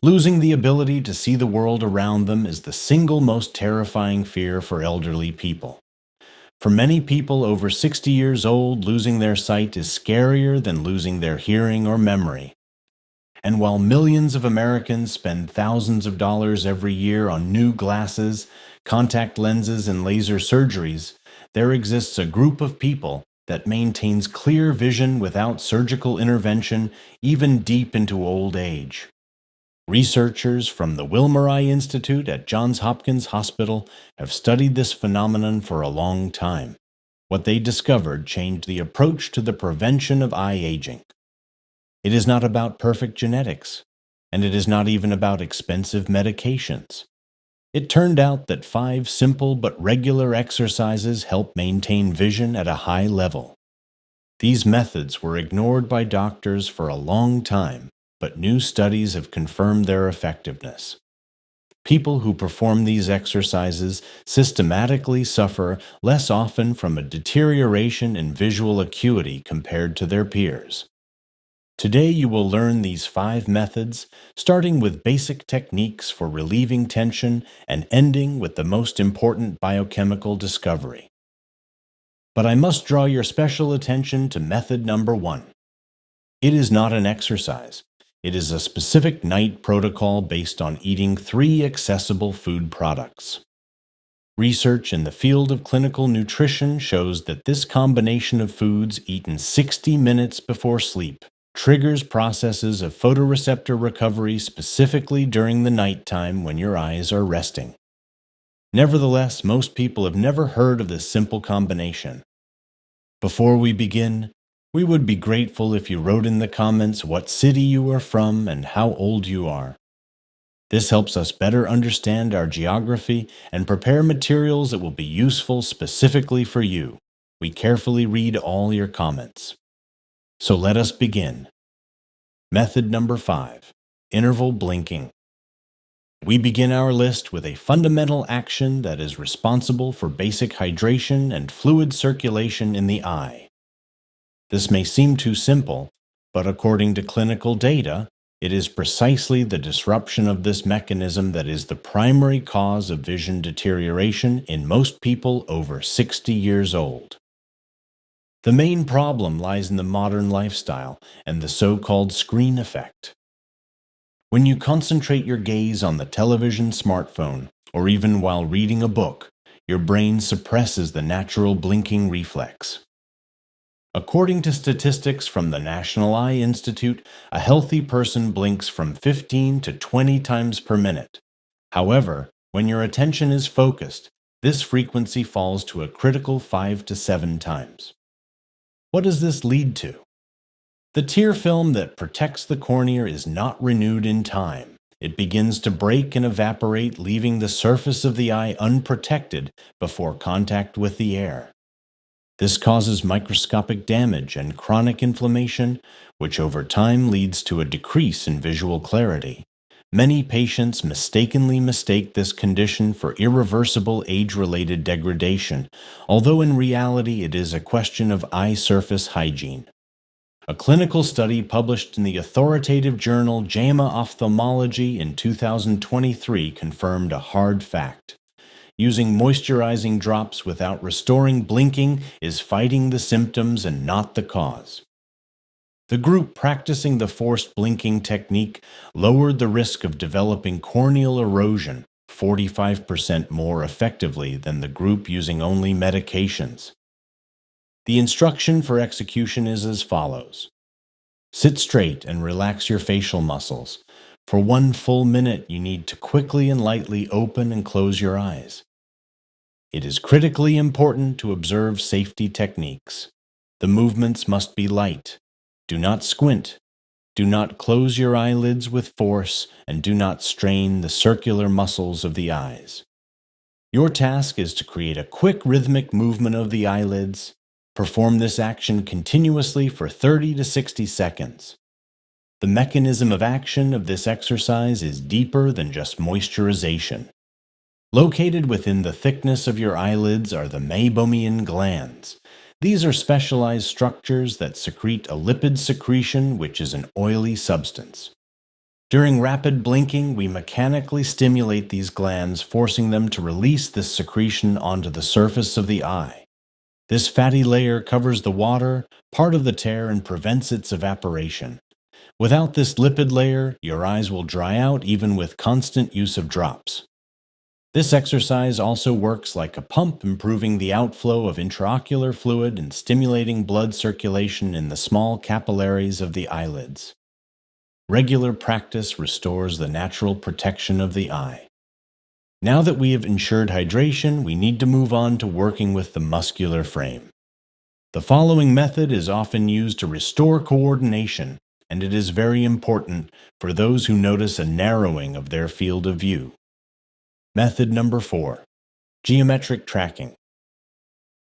Losing the ability to see the world around them is the single most terrifying fear for elderly people. For many people over 60 years old, losing their sight is scarier than losing their hearing or memory. And while millions of Americans spend thousands of dollars every year on new glasses, contact lenses, and laser surgeries, there exists a group of people that maintains clear vision without surgical intervention even deep into old age. Researchers from the Wilmer Eye Institute at Johns Hopkins Hospital have studied this phenomenon for a long time. What they discovered changed the approach to the prevention of eye aging. It is not about perfect genetics, and it is not even about expensive medications. It turned out that 5 simple but regular exercises help maintain vision at a high level. These methods were ignored by doctors for a long time, but new studies have confirmed their effectiveness. People who perform these exercises systematically suffer less often from a deterioration in visual acuity compared to their peers. Today you will learn these 5 methods, starting with basic techniques for relieving tension and ending with the most important biochemical discovery. But I must draw your special attention to method number 1. It is not an exercise. It is a specific night protocol based on eating 3 accessible food products. Research in the field of clinical nutrition shows that this combination of foods eaten 60 minutes before sleep triggers processes of photoreceptor recovery specifically during the nighttime when your eyes are resting. Nevertheless, most people have never heard of this simple combination. Before we begin, we would be grateful if you wrote in the comments what city you are from and how old you are. This helps us better understand our geography and prepare materials that will be useful specifically for you. We carefully read all your comments. So let us begin. Method number 5, interval blinking. We begin our list with a fundamental action that is responsible for basic hydration and fluid circulation in the eye. This may seem too simple, but according to clinical data, it is precisely the disruption of this mechanism that is the primary cause of vision deterioration in most people over 60 years old. The main problem lies in the modern lifestyle and the so-called screen effect. When you concentrate your gaze on the television, smartphone, or even while reading a book, your brain suppresses the natural blinking reflex. According to statistics from the National Eye Institute, a healthy person blinks from 15 to 20 times per minute. However, when your attention is focused, this frequency falls to a critical 5 to 7 times. What does this lead to? The tear film that protects the cornea is not renewed in time. It begins to break and evaporate, leaving the surface of the eye unprotected before contact with the air. This causes microscopic damage and chronic inflammation, which over time leads to a decrease in visual clarity. Many patients mistakenly mistake this condition for irreversible age-related degradation, although in reality it is a question of eye surface hygiene. A clinical study published in the authoritative journal JAMA Ophthalmology in 2023 confirmed a hard fact. Using moisturizing drops without restoring blinking is fighting the symptoms and not the cause. The group practicing the forced blinking technique lowered the risk of developing corneal erosion 45% more effectively than the group using only medications. The instruction for execution is as follows. Sit straight and relax your facial muscles. For 1 full minute, you need to quickly and lightly open and close your eyes. It is critically important to observe safety techniques. The movements must be light. Do not squint. Do not close your eyelids with force, and do not strain the circular muscles of the eyes. Your task is to create a quick rhythmic movement of the eyelids. Perform this action continuously for 30 to 60 seconds. The mechanism of action of this exercise is deeper than just moisturization. Located within the thickness of your eyelids are the meibomian glands. These are specialized structures that secrete a lipid secretion, which is an oily substance. During rapid blinking, we mechanically stimulate these glands, forcing them to release this secretion onto the surface of the eye. This fatty layer covers the water, part of the tear, and prevents its evaporation. Without this lipid layer, your eyes will dry out even with constant use of drops. This exercise also works like a pump, improving the outflow of intraocular fluid and stimulating blood circulation in the small capillaries of the eyelids. Regular practice restores the natural protection of the eye. Now that we have ensured hydration, we need to move on to working with the muscular frame. The following method is often used to restore coordination, and it is very important for those who notice a narrowing of their field of view. Method number 4, geometric tracking.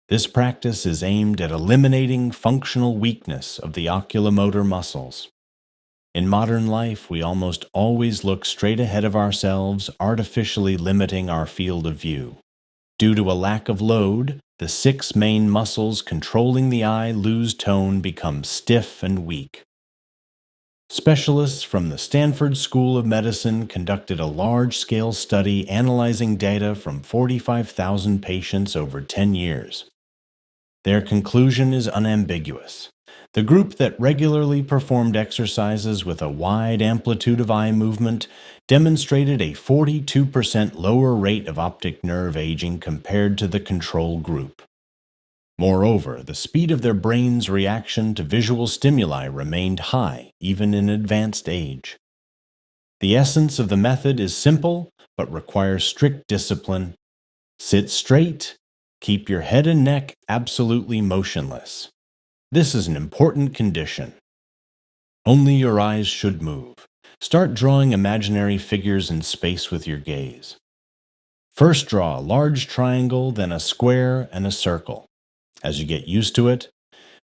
This practice is aimed at eliminating functional weakness of the oculomotor muscles. In modern life, we almost always look straight ahead of ourselves, artificially limiting our field of view. Due to a lack of load, the 6 main muscles controlling the eye lose tone, become stiff and weak. Specialists from the Stanford School of Medicine conducted a large-scale study analyzing data from 45,000 patients over 10 years. Their conclusion is unambiguous. The group that regularly performed exercises with a wide amplitude of eye movement demonstrated a 42% lower rate of optic nerve aging compared to the control group. Moreover, the speed of their brain's reaction to visual stimuli remained high, even in advanced age. The essence of the method is simple, but requires strict discipline. Sit straight. Keep your head and neck absolutely motionless. This is an important condition. Only your eyes should move. Start drawing imaginary figures in space with your gaze. First draw a large triangle, then a square and a circle. As you get used to it,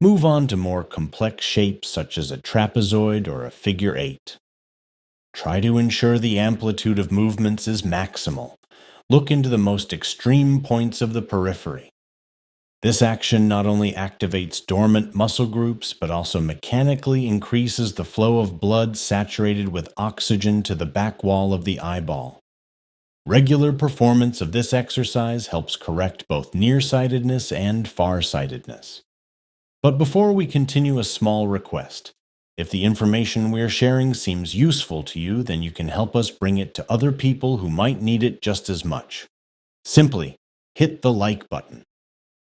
move on to more complex shapes such as a trapezoid or a figure 8. Try to ensure the amplitude of movements is maximal. Look into the most extreme points of the periphery. This action not only activates dormant muscle groups, but also mechanically increases the flow of blood saturated with oxygen to the back wall of the eyeball. Regular performance of this exercise helps correct both nearsightedness and farsightedness. But before we continue, a small request. If the information we are sharing seems useful to you, then you can help us bring it to other people who might need it just as much. Simply hit the like button.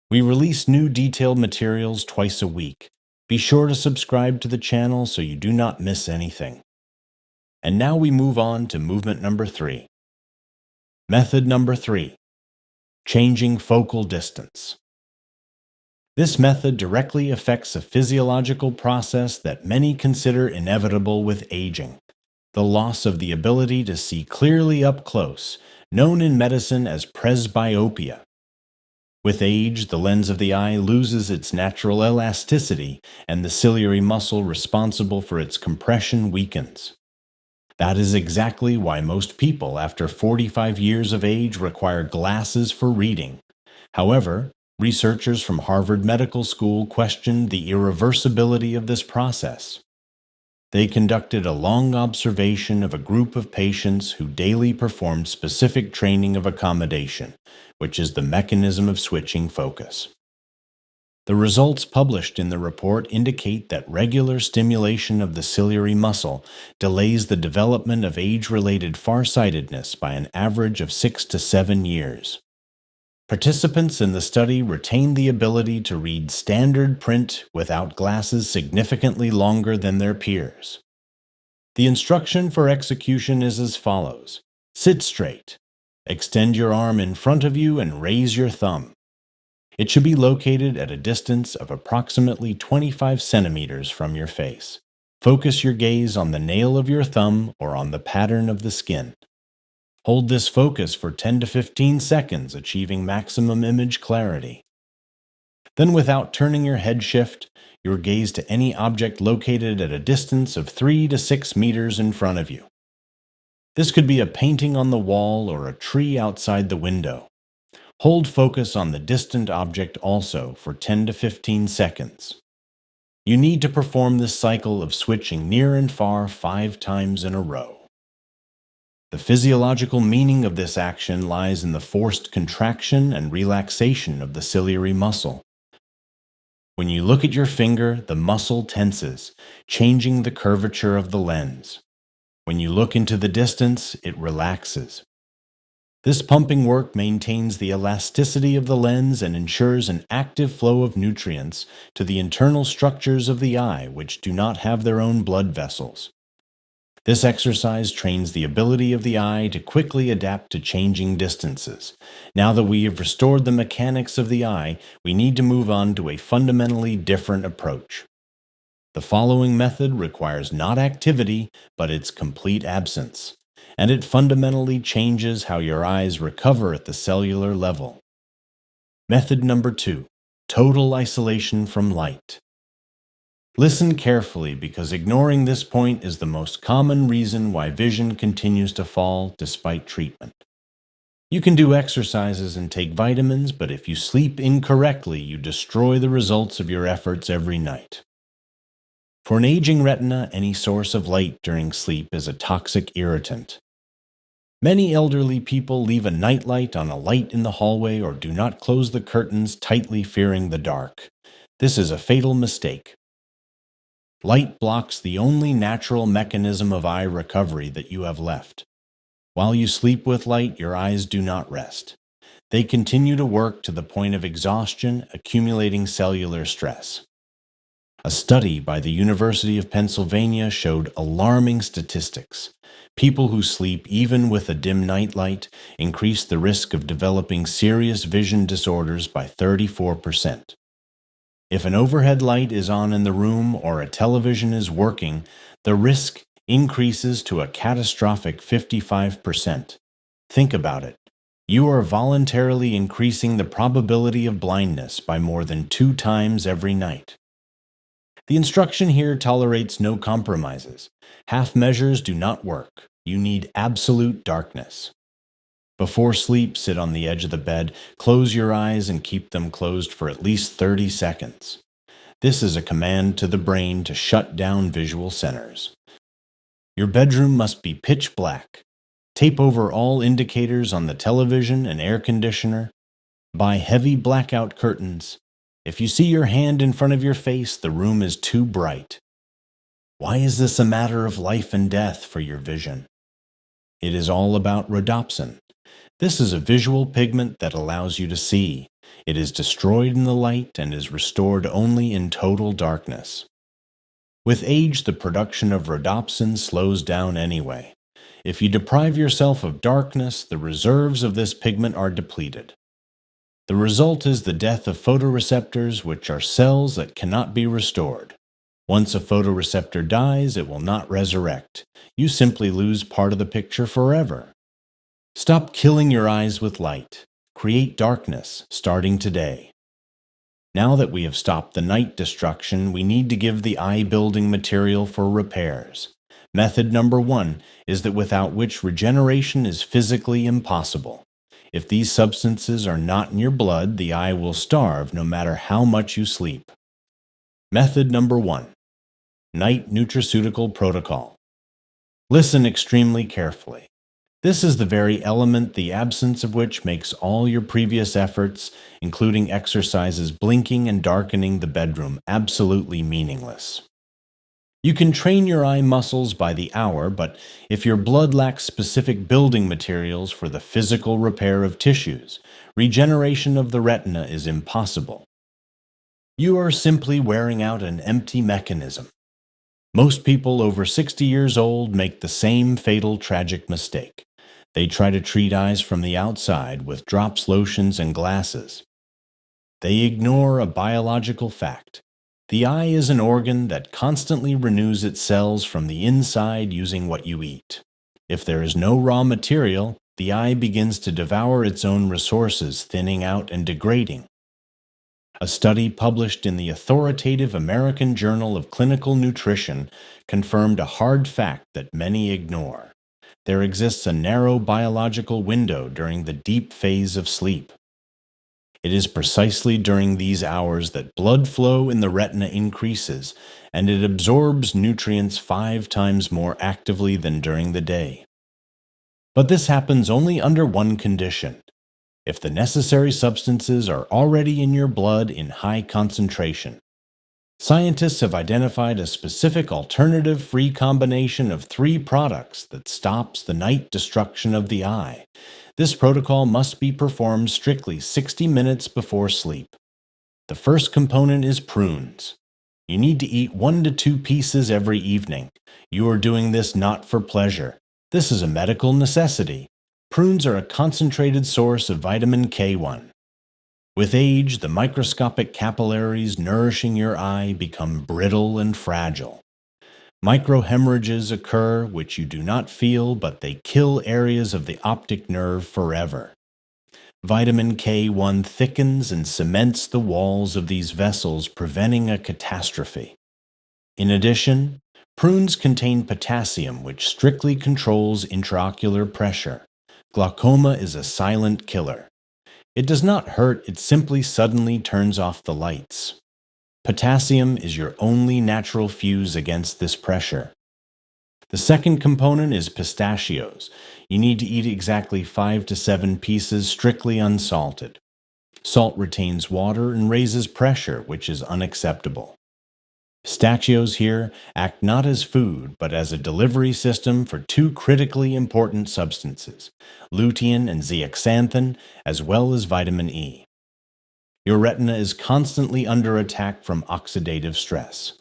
We release new detailed materials twice a week. Be sure to subscribe to the channel so you do not miss anything. And now we move on to movement number 3. Method number 3, changing focal distance. This method directly affects a physiological process that many consider inevitable with aging, the loss of the ability to see clearly up close, known in medicine as presbyopia. With age, the lens of the eye loses its natural elasticity, and the ciliary muscle responsible for its compression weakens. That is exactly why most people after 45 years of age require glasses for reading. However, researchers from Harvard Medical School questioned the irreversibility of this process. They conducted a long observation of a group of patients who daily performed specific training of accommodation, which is the mechanism of switching focus. The results published in the report indicate that regular stimulation of the ciliary muscle delays the development of age-related farsightedness by an average of 6 to 7 years. Participants in the study retained the ability to read standard print without glasses significantly longer than their peers. The instruction for execution is as follows. Sit straight. Extend your arm in front of you and raise your thumb. It should be located at a distance of approximately 25 centimeters from your face. Focus your gaze on the nail of your thumb or on the pattern of the skin. Hold this focus for 10 to 15 seconds, achieving maximum image clarity. Then, without turning your head, shift your gaze to any object located at a distance of 3 to 6 meters in front of you. This could be a painting on the wall or a tree outside the window. Hold focus on the distant object also for 10 to 15 seconds. You need to perform this cycle of switching near and far 5 times in a row. The physiological meaning of this action lies in the forced contraction and relaxation of the ciliary muscle. When you look at your finger, the muscle tenses, changing the curvature of the lens. When you look into the distance, it relaxes. This pumping work maintains the elasticity of the lens and ensures an active flow of nutrients to the internal structures of the eye, which do not have their own blood vessels. This exercise trains the ability of the eye to quickly adapt to changing distances. Now that we have restored the mechanics of the eye, we need to move on to a fundamentally different approach. The following method requires not activity, but its complete absence, and it fundamentally changes how your eyes recover at the cellular level. Method number 2, total isolation from light. Listen carefully, because ignoring this point is the most common reason why vision continues to fall despite treatment. You can do exercises and take vitamins, but if you sleep incorrectly, you destroy the results of your efforts every night. For an aging retina, any source of light during sleep is a toxic irritant. Many elderly people leave a nightlight on a light in the hallway or do not close the curtains tightly, fearing the dark. This is a fatal mistake. Light blocks the only natural mechanism of eye recovery that you have left. While you sleep with light, your eyes do not rest. They continue to work to the point of exhaustion, accumulating cellular stress. A study by the University of Pennsylvania showed alarming statistics. People who sleep even with a dim nightlight increase the risk of developing serious vision disorders by 34%. If an overhead light is on in the room or a television is working, the risk increases to a catastrophic 55%. Think about it. You are voluntarily increasing the probability of blindness by more than 2 times every night. The instruction here tolerates no compromises. Half measures do not work. You need absolute darkness. Before sleep, sit on the edge of the bed, close your eyes and keep them closed for at least 30 seconds. This is a command to the brain to shut down visual centers. Your bedroom must be pitch black. Tape over all indicators on the television and air conditioner. Buy heavy blackout curtains. If you see your hand in front of your face, the room is too bright. Why is this a matter of life and death for your vision? It is all about rhodopsin. This is a visual pigment that allows you to see. It is destroyed in the light and is restored only in total darkness. With age, the production of rhodopsin slows down anyway. If you deprive yourself of darkness, the reserves of this pigment are depleted. The result is the death of photoreceptors, which are cells that cannot be restored. Once a photoreceptor dies, it will not resurrect. You simply lose part of the picture forever. Stop killing your eyes with light. Create darkness, starting today. Now that we have stopped the night destruction, we need to give the eye building material for repairs. Method number 1 is that without which regeneration is physically impossible. If these substances are not in your blood, the eye will starve no matter how much you sleep. Method number 1. Night Nutraceutical Protocol. Listen extremely carefully. This is the very element the absence of which makes all your previous efforts, including exercises blinking and darkening the bedroom, absolutely meaningless. You can train your eye muscles by the hour, but if your blood lacks specific building materials for the physical repair of tissues, regeneration of the retina is impossible. You are simply wearing out an empty mechanism. Most people over 60 years old make the same fatal tragic mistake. They try to treat eyes from the outside with drops, lotions, and glasses. They ignore a biological fact. The eye is an organ that constantly renews its cells from the inside using what you eat. If there is no raw material, the eye begins to devour its own resources, thinning out and degrading. A study published in the authoritative American Journal of Clinical Nutrition confirmed a hard fact that many ignore. There exists a narrow biological window during the deep phase of sleep. It is precisely during these hours that blood flow in the retina increases, and it absorbs nutrients 5 times more actively than during the day. But this happens only under one condition: if the necessary substances are already in your blood in high concentration. Scientists have identified a specific alternative-free combination of 3 products that stops the night destruction of the eye. This protocol must be performed strictly 60 minutes before sleep. The first component is prunes. You need to eat 1 to 2 pieces every evening. You are doing this not for pleasure. This is a medical necessity. Prunes are a concentrated source of vitamin K1. With age, the microscopic capillaries nourishing your eye become brittle and fragile. Microhemorrhages occur, which you do not feel, but they kill areas of the optic nerve forever. Vitamin K1 thickens and cements the walls of these vessels, preventing a catastrophe. In addition, prunes contain potassium, which strictly controls intraocular pressure. Glaucoma is a silent killer. It does not hurt, it simply suddenly turns off the lights. Potassium is your only natural fuse against this pressure. The second component is pistachios. You need to eat exactly 5 to 7 pieces, strictly unsalted. Salt retains water and raises pressure, which is unacceptable. Pistachios here act not as food, but as a delivery system for 2 critically important substances, lutein and zeaxanthin, as well as vitamin E. Your retina is constantly under attack from oxidative stress.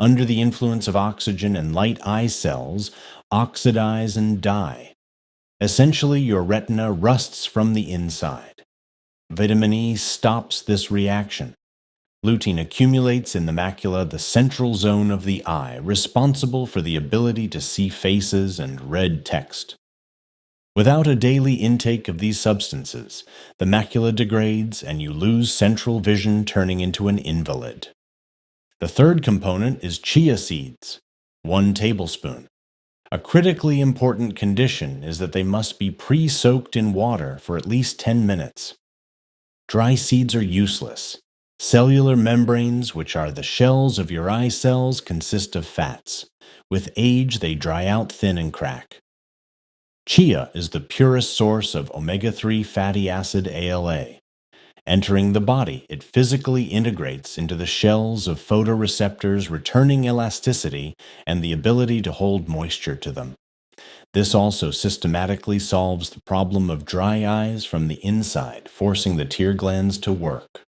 Under the influence of oxygen and light, eye cells oxidize and die. Essentially, your retina rusts from the inside. Vitamin E stops this reaction. Lutein accumulates in the macula, the central zone of the eye, responsible for the ability to see faces and read text. Without a daily intake of these substances, the macula degrades and you lose central vision, turning into an invalid. The third component is chia seeds, 1 tablespoon. A critically important condition is that they must be pre-soaked in water for at least 10 minutes. Dry seeds are useless. Cellular membranes, which are the shells of your eye cells, consist of fats. With age, they dry out thin and crack. Chia is the purest source of omega-3 fatty acid ALA. Entering the body, it physically integrates into the shells of photoreceptors, returning elasticity and the ability to hold moisture to them. This also systematically solves the problem of dry eyes from the inside, forcing the tear glands to work.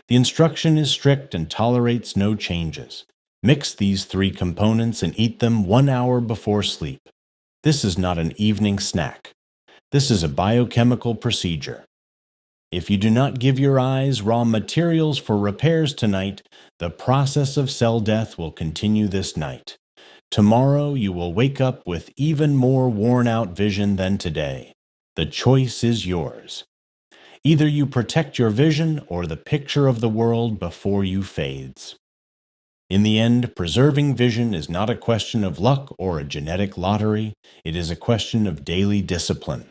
The instruction is strict and tolerates no changes. Mix these 3 components and eat them 1 hour before sleep. This is not an evening snack. This is a biochemical procedure. If you do not give your eyes raw materials for repairs tonight, the process of cell death will continue this night. Tomorrow you will wake up with even more worn-out vision than today. The choice is yours. Either you protect your vision or the picture of the world before you fades. In the end, preserving vision is not a question of luck or a genetic lottery. It is a question of daily discipline.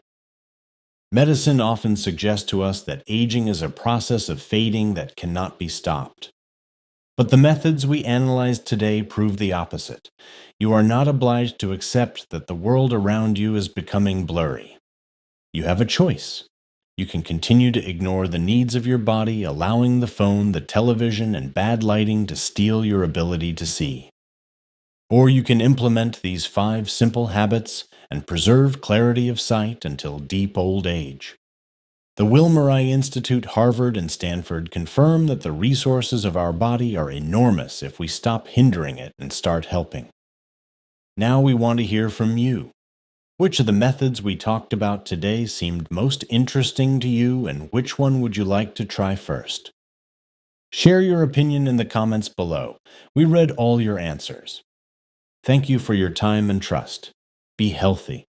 Medicine often suggests to us that aging is a process of fading that cannot be stopped. But the methods we analyze today prove the opposite. You are not obliged to accept that the world around you is becoming blurry. You have a choice. You can continue to ignore the needs of your body, allowing the phone, the television, and bad lighting to steal your ability to see. Or you can implement these 5 simple habits and preserve clarity of sight until deep old age. The Wilmer Eye Institute, Harvard, and Stanford confirm that the resources of our body are enormous if we stop hindering it and start helping. Now we want to hear from you. Which of the methods we talked about today seemed most interesting to you, and which one would you like to try first? Share your opinion in the comments below. We read all your answers. Thank you for your time and trust. Be healthy.